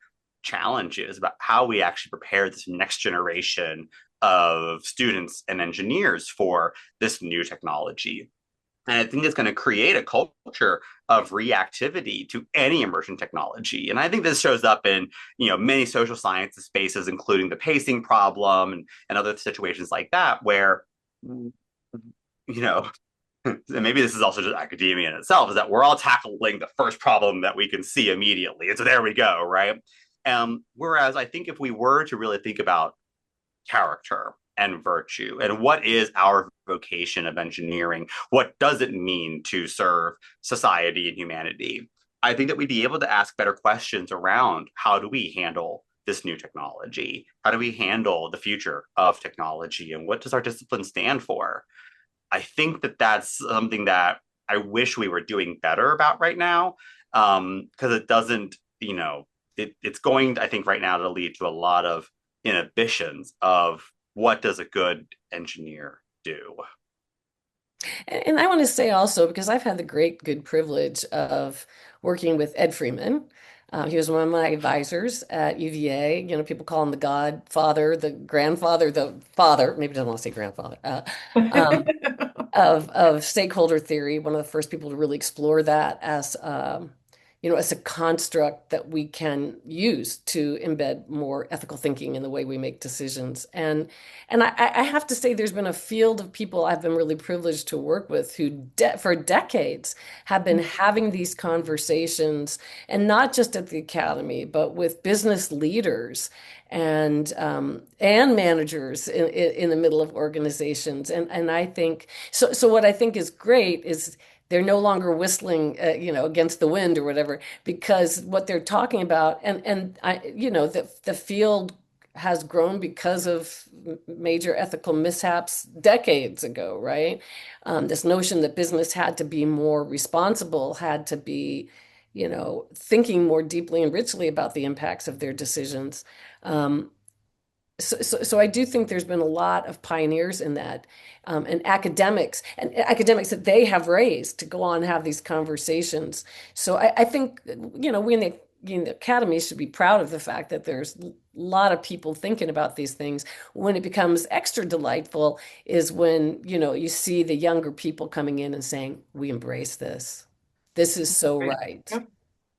challenges about how we actually prepare this next generation of students and engineers for this new technology. And I think it's going to create a culture of reactivity to any emerging technology. And I think this shows up in, many social sciences spaces, including the pacing problem and other situations like that, where, you know, and maybe this is also just academia in itself, is that we're all tackling the first problem that we can see immediately. And so there we go, right? Whereas I think if we were to really think about character and virtue and what is our vocation of engineering, what does it mean to serve society and humanity, I think that we'd be able to ask better questions around how do we handle this new technology? How do we handle the future of technology? And what does our discipline stand for? I think that that's something that I wish we were doing better about right now, because it doesn't, it's going, I think, right now to lead to a lot of inhibitions of what does a good engineer do. And I want to say also, because I've had the great good privilege of working with Ed Freeman. He was one of my advisors at UVA. People call him the godfather, the grandfather, the father, maybe don't want to say grandfather, um, of stakeholder theory, one of the first people to really explore that as a construct that we can use to embed more ethical thinking in the way we make decisions. And I have to say, there's been a field of people I've been really privileged to work with who for decades have been having these conversations, and not just at the academy, but with business leaders and managers in the middle of organizations. And I think so. So what I think is great is they're no longer whistling, against the wind or whatever, because what they're talking about, the field has grown because of major ethical mishaps decades ago, right? This notion that business had to be more responsible, had to be, thinking more deeply and richly about the impacts of their decisions. Um, So I do think there's been a lot of pioneers in that, and academics that they have raised to go on and have these conversations. So I think, we in the academy should be proud of the fact that there's a lot of people thinking about these things. When it becomes extra delightful is when, you see the younger people coming in and saying, "We embrace this. This is so Right. right,"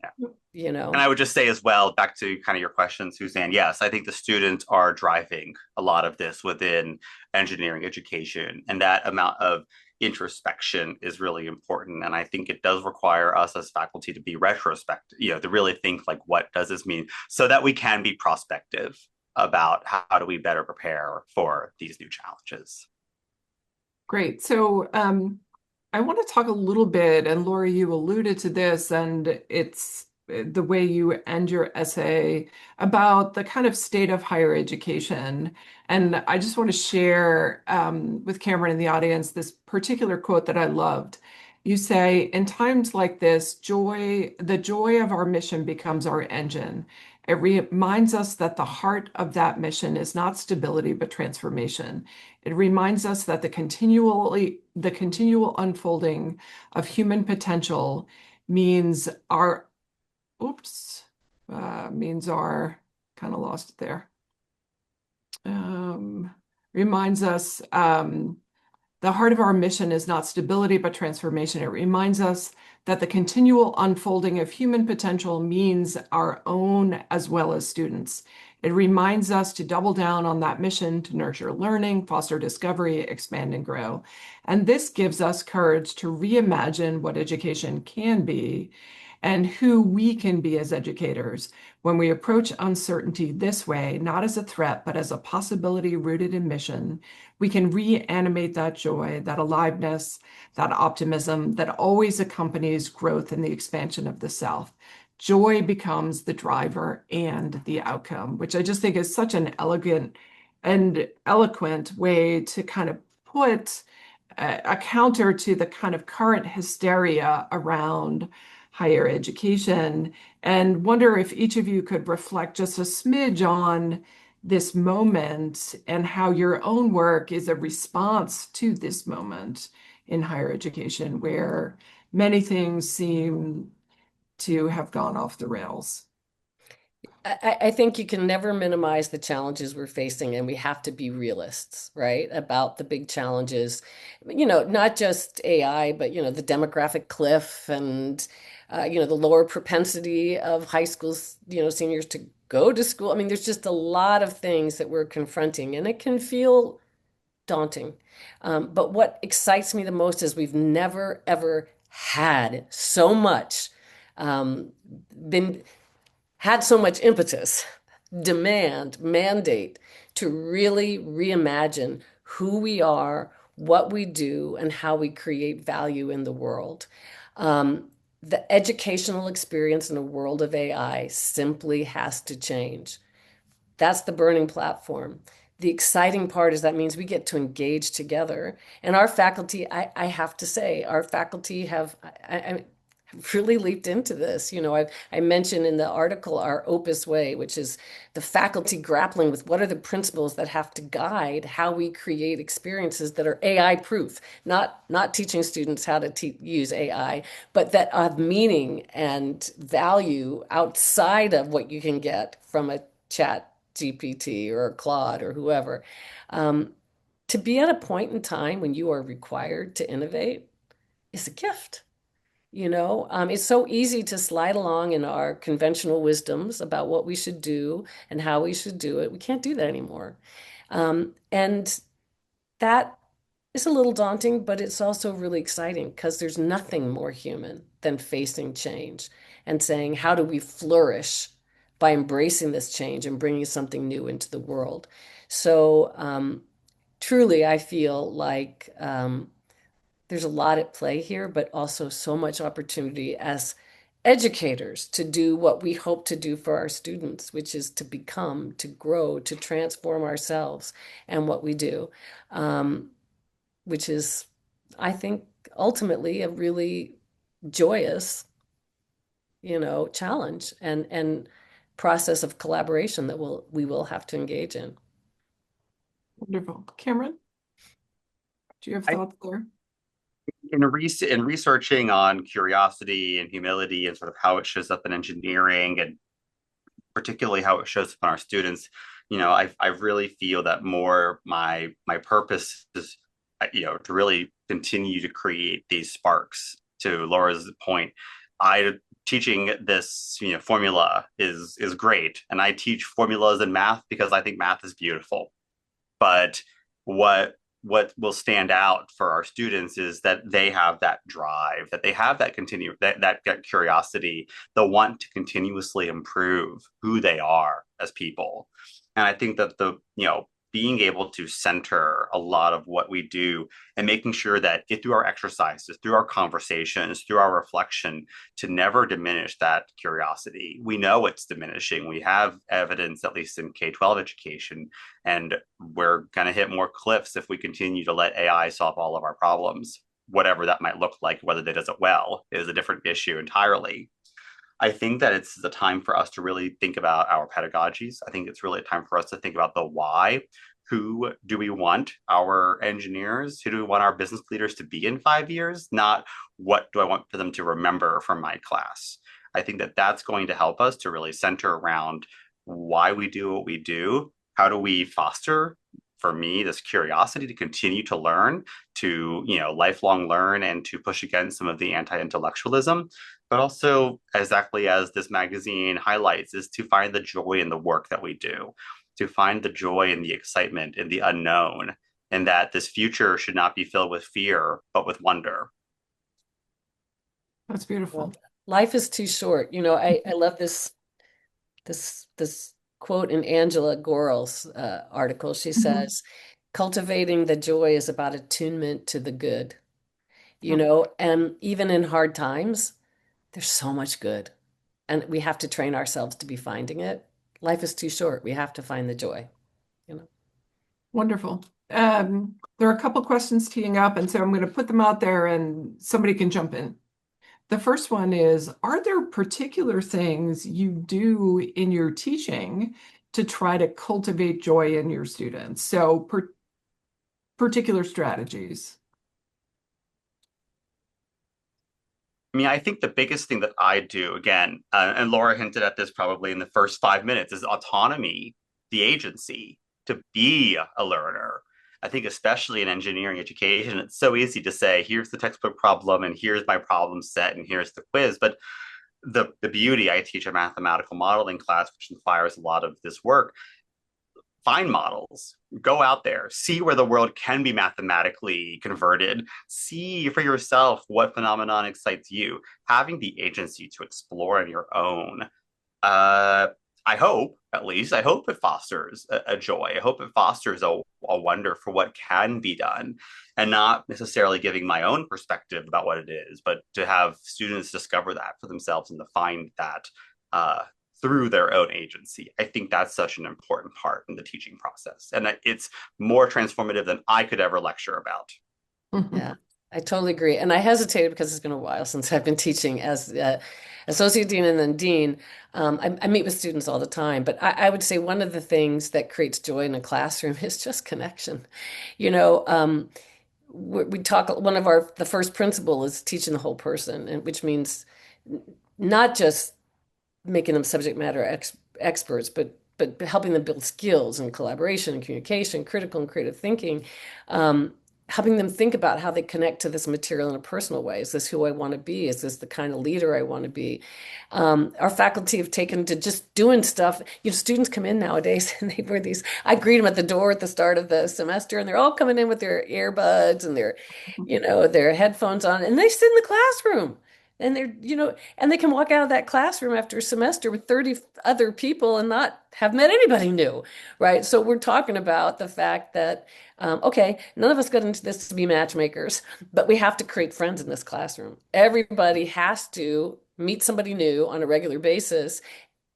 Yep. you And know. I would just say as well, back to kind of your question, Suzanne, yes, I think the students are driving a lot of this within engineering education. And that amount of introspection is really important. And I think it does require us as faculty to be retrospective, to really think like, what does this mean? So that we can be prospective about how do we better prepare for these new challenges. Great. So I want to talk a little bit, and Lori, you alluded to this, and it's the way you end your essay about the kind of state of higher education. And I just want to share with Cameron and the audience this particular quote that I loved. You say, in times like this, the joy of our mission becomes our engine. It reminds us that the heart of that mission is not stability, but transformation. It reminds us that the continual unfolding of human potential means our, oops, means our, kind of lost it there. Um, Reminds us the heart of our mission is not stability, but transformation. It reminds us that the continual unfolding of human potential means our own as well as students. It reminds us to double down on that mission to nurture learning, foster discovery, expand and grow. And this gives us courage to reimagine what education can be and who we can be as educators. When we approach uncertainty this way, not as a threat, but as a possibility rooted in mission, we can reanimate that joy, that aliveness, that optimism that always accompanies growth and the expansion of the self. Joy becomes the driver and the outcome, which I just think is such an elegant and eloquent way to kind of put a counter to the kind of current hysteria around higher education, and wonder if each of you could reflect just a smidge on this moment and how your own work is a response to this moment in higher education where many things seem to have gone off the rails. I think you can never minimize the challenges we're facing, and we have to be realists, right, about the big challenges. Not just AI, but the demographic cliff and the lower propensity of high schools, seniors to go to school. I mean, there's just a lot of things that we're confronting, and it can feel daunting. But what excites me the most is we've never ever had so much um, been had so much impetus, demand, mandate to really reimagine who we are, what we do, and how we create value in the world. The educational experience in a world of AI simply has to change. That's the burning platform. The exciting part is that means we get to engage together. And our faculty, I have to say, our faculty I really leaped into this. I mentioned in the article our Opus Way, which is the faculty grappling with what are the principles that have to guide how we create experiences that are AI proof, not teaching students how to use AI, but that have meaning and value outside of what you can get from a chat GPT or Claude or whoever. Um, to be at a point in time when you are required to innovate is a gift. It's so easy to slide along in our conventional wisdoms about what we should do and how we should do it. We can't do that anymore. And that is a little daunting, but it's also really exciting because there's nothing more human than facing change and saying, how do we flourish by embracing this change and bringing something new into the world? So, truly, I feel like there's a lot at play here, but also so much opportunity as educators to do what we hope to do for our students, which is to become, to grow, to transform ourselves and what we do, which is, I think, ultimately a really joyous, challenge and process of collaboration that we will have to engage in. Wonderful. Cameron, do you have I thoughts there? in researching on curiosity and humility and sort of how it shows up in engineering and particularly how it shows up on our students, I really feel that more my purpose is, to really continue to create these sparks. To Laura's point, I teaching this, formula is great, and I teach formulas in math because I think math is beautiful. But what will stand out for our students is that they have that drive, that they have that continue that curiosity, the want to continuously improve who they are as people. And I think that the being able to center a lot of what we do and making sure that through our exercises, through our conversations, through our reflection, to never diminish that curiosity. We know it's diminishing. We have evidence, at least in K-12 education, and we're going to hit more cliffs if we continue to let AI solve all of our problems. Whatever that might look like, whether they does it well, is a different issue entirely. I think that it's the time for us to really think about our pedagogies. I think it's really a time for us to think about the why. Who do we want our engineers? Who do we want our business leaders to be in 5 years? Not what do I want for them to remember from my class. I think that that's going to help us to really center around why we do what we do. How do we foster, for me, this curiosity to continue to learn, to lifelong learn, and to push against some of the anti-intellectualism, but also, exactly as this magazine highlights, is to find the joy in the work that we do, to find the joy in the excitement in the unknown, and that this future should not be filled with fear, but with wonder. That's Well, beautiful. life is too short. I love this quote in Angela Gorel's article. She Mhm. says, cultivating the joy is about attunement to the good, Yep. and even in hard times, there's so much good. And we have to train ourselves to be finding it. Life is too short. We have to find the joy, you know. Wonderful. There are a couple questions teeing up, and so I'm going to put them out there and somebody can jump in. The first one is, are there particular things you do in your teaching to try to cultivate joy in your students? So particular strategies. I mean, I think the biggest thing that I do, again, and Laura hinted at this probably in the first 5 minutes, is autonomy, the agency to be a learner. I think, especially in engineering education, it's so easy to say, here's the textbook problem, and here's my problem set, and here's the quiz. But the beauty, I teach a mathematical modeling class, which inspires a lot of this work. Find models, go out there, see where the world can be mathematically converted, see for yourself what phenomenon excites you, having the agency to explore on your own. uh, I hope, at least, I hope it fosters a joy. I hope it fosters a wonder for what can be done, and not necessarily giving my own perspective about what it is, but to have students discover that for themselves and to find that uh, through their own agency. I think that's such an important part in the teaching process. And it's more transformative than I could ever lecture about. Yeah, I totally agree. And I hesitated because it's been a while since I've been teaching as associate dean and then dean. I meet with students all the time, but I would say one of the things that creates joy in a classroom is just connection. You know, we talk, one of the first principle is teaching the whole person, and which means not just making them subject matter experts, but helping them build skills and collaboration and communication, critical and creative thinking, um, helping them think about how they connect to this material in a personal way. Is this who I want to be? Is this the kind of leader I want to be? Our faculty have taken to just doing stuff. Students come in nowadays and they wear these. I greet them at the door at the start of the semester, and they're all coming in with their earbuds and their headphones on, and they sit in the classroom. And and they can walk out of that classroom after a semester with 30 other people and not have met anybody new, right? So we're talking about the fact that, okay, none of us got into this to be matchmakers, but we have to create friends in this classroom. Everybody has to meet somebody new on a regular basis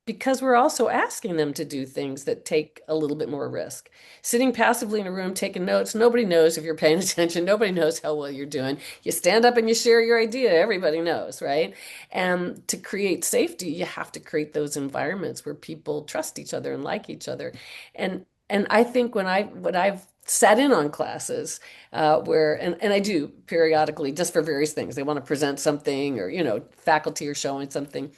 because we're also asking them to do things that take a little bit more risk. Sitting passively in a room taking notes, nobody knows if you're paying attention. Nobody knows how well you're doing. You stand up and you share your idea, everybody knows, right? And to create safety, you have to create those environments where people trust each other and like each other. And And I think when I've sat in on classes where and I do periodically just for various things. They want to present something or, faculty are showing something.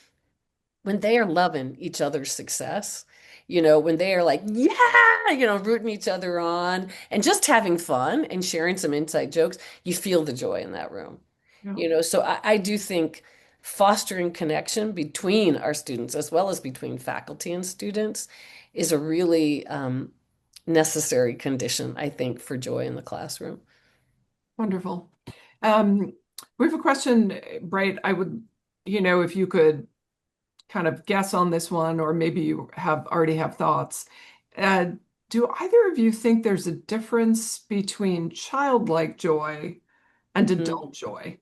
When they are loving each other's success, when they are like, yeah, rooting each other on and just having fun and sharing some inside jokes, you feel the joy in that room. Yeah, So I do think fostering connection between our students as well as between faculty and students is a really necessary condition, I think, for joy in the classroom. wonderful. Um, we have a question, Bright. I would, if you could kind of guess on this one, or maybe you already have thoughts. Uh, do either of you think there's a difference between childlike joy and Mm. adult joy?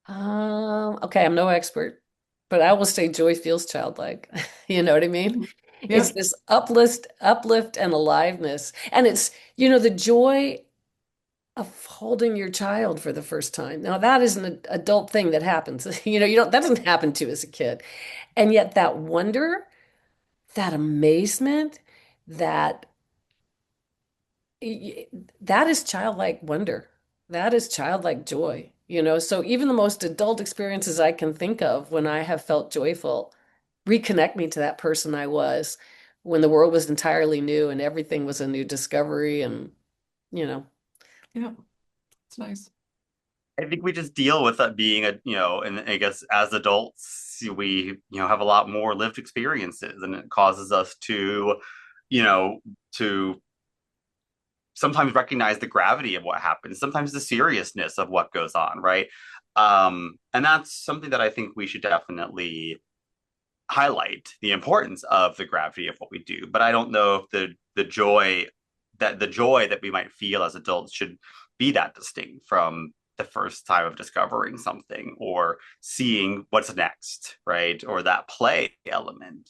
Okay, I'm no expert, but I will say joy feels childlike. You know what I mean? It's Yep. this uplift and aliveness. And it's, the joy of holding your child for the first time. Now that is an adult thing that happens. That doesn't happen to you as a kid. And yet that wonder, that amazement, that that is childlike wonder. That is childlike joy. So even the most adult experiences I can think of when I have felt joyful reconnect me to that person I was when the world was entirely new and everything was a new discovery and, you know. Yeah, it's nice. I think we just deal with that being and I guess as adults, we, have a lot more lived experiences and it causes us you know, to sometimes recognize the gravity of what happens, sometimes the seriousness of what goes on, right? And that's something that I think we should definitely highlight the importance of the gravity of what we do. But I don't know if the joy that we might feel as adults should be that distinct from the first time of discovering something or seeing what's next, right? Or that play element.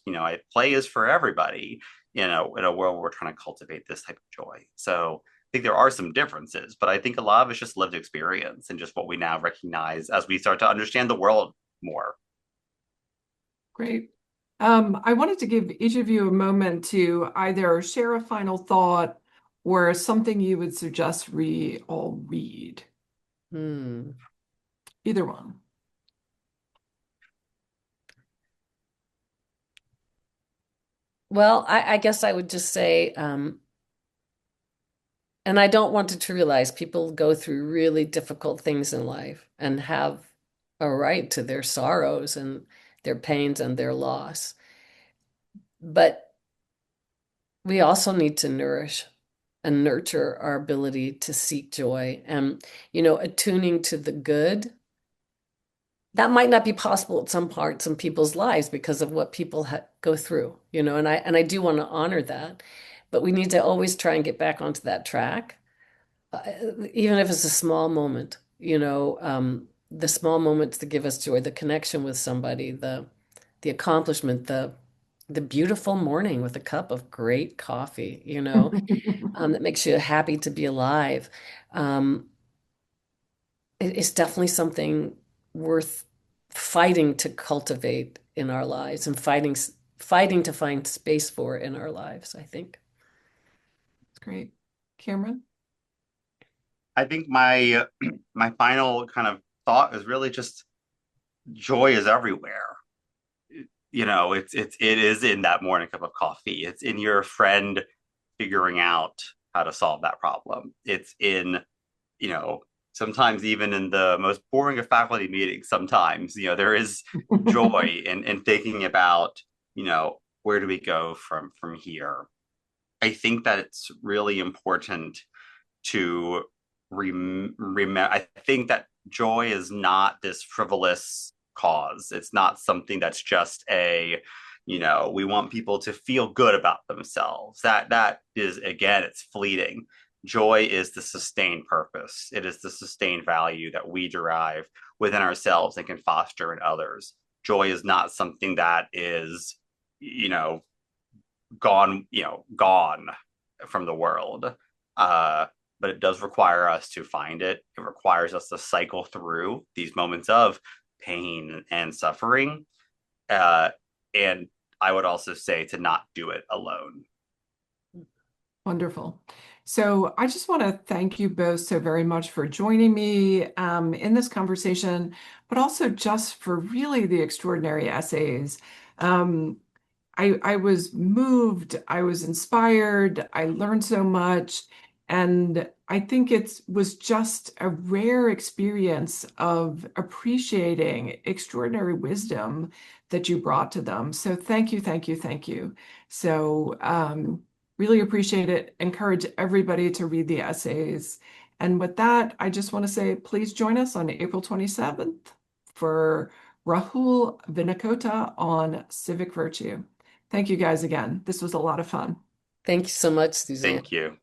Play is for everybody, in a world where we're trying to cultivate this type of joy. So I think there are some differences, but I think a lot of it's just lived experience and just what we now recognize as we start to understand the world more. Great. I wanted to give each of you a moment to either share a final thought or something you would suggest we all read. Hmm. Either one. Well, I guess I would just say, and I don't want to trivialize, people go through really difficult things in life and have a right to their sorrows and their pains and their loss. But we also need to nourish and nurture our ability to seek joy and, attuning to the good. That might not be possible at some parts in people's lives because of what people go through, and I do want to honor that, but we need to always try and get back onto that track, uh, even if it's a small moment, the small moments that give us joy, the connection with somebody, the accomplishment, the beautiful morning with a cup of great coffee, that makes you happy to be alive. Um, it's definitely something worth fighting to cultivate in our lives and fighting to find space for in our lives, I think. That's great. Cameron? I think my my final kind of thought is really just joy is everywhere. It is in that morning cup of coffee. It's in your friend figuring out how to solve that problem. It's in, you know, sometimes even in the most boring of faculty meetings, sometimes, there is joy in thinking about, where do we go from here? I think that it's really important to remember. I think that joy is not this frivolous cause. It's not something that's just we want people to feel good about themselves. That is, again, it's fleeting. Joy is the sustained purpose. It is the sustained value that we derive within ourselves and can foster in others. Joy is not something that is, you know, gone from the world. Uh, but it does require us to find it. It requires us to cycle through these moments of pain and suffering. Uh, and I would also say to not do it alone. Wonderful. So I just want to thank you both so very much for joining me in this conversation, but also just for really the extraordinary essays. Um, I was moved, I was inspired, I learned so much, and I think it was just a rare experience of appreciating extraordinary wisdom that you brought to them. So thank you, thank you, thank you. So really appreciate it. Encourage everybody to read the essays. And with that, I just want to say, please join us on April 27th for Rahul Vinakota on civic virtue. Thank you guys again. This was a lot of fun. Thank you so much, Suzanne. Thank you.